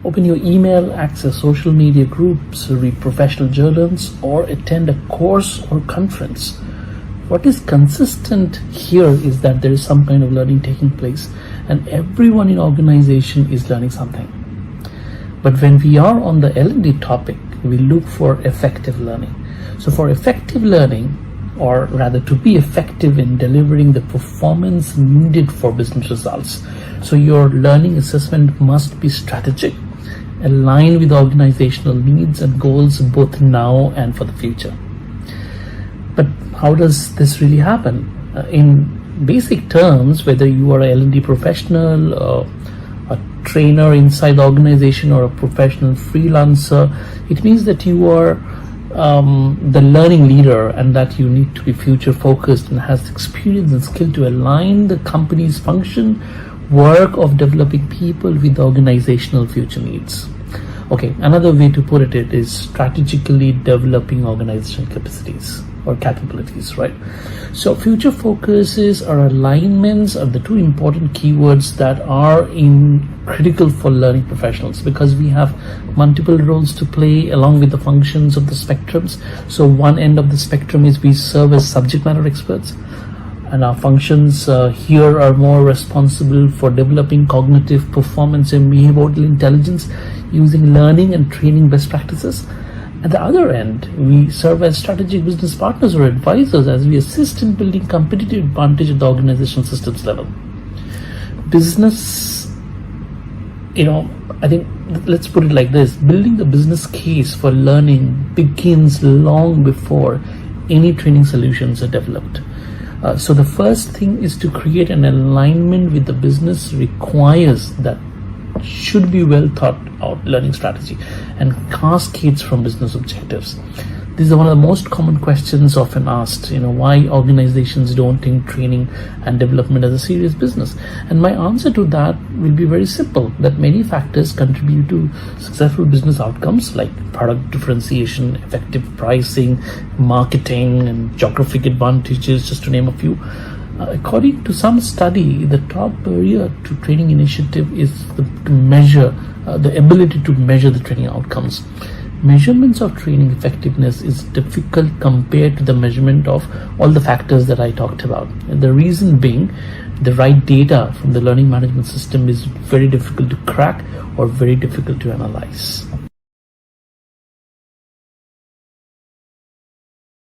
open your email, access social media groups, read professional journals, or attend a course or conference. What is consistent here is that there is some kind of learning taking place, and everyone in organization is learning something. But when we are on the L&D topic, we look for effective learning. So for effective learning, or rather to be effective in delivering the performance needed for business results, so your learning assessment must be strategic, aligned with organizational needs and goals both now and for the future. But how does this really happen? In basic terms, whether you are a L&D professional, a trainer inside the organization, or a professional freelancer, it means that you are the learning leader, and that you need to be future focused and has experience and skill to align the company's function, work of developing people with organizational future needs. Okay, another way to put it is strategically developing organizational capacities or capabilities, right? So future focuses or alignments are the two important keywords that are critical for learning professionals, because we have multiple roles to play along with the functions of the spectrums. So one end of the spectrum is we serve as subject matter experts, and our functions here are more responsible for developing cognitive performance and behavioral intelligence using learning and training best practices. At the other end, we serve as strategic business partners or advisors as we assist in building competitive advantage at the organizational systems level. Business, I think, let's put it like this: building the business case for learning begins long before any training solutions are developed. So the first thing is to create an alignment with the business requires that should be well thought out learning strategy and cascades from business objectives. This is one of the most common questions often asked, why organizations don't take training and development as a serious business. And my answer to that will be very simple, that many factors contribute to successful business outcomes like product differentiation, effective pricing, marketing, and geographic advantages, just to name a few. According to some study, the top barrier to training initiative is the ability to measure the training outcomes. Measurements of training effectiveness is difficult compared to the measurement of all the factors that I talked about. And the reason being, the right data from the learning management system is very difficult to crack or very difficult to analyze.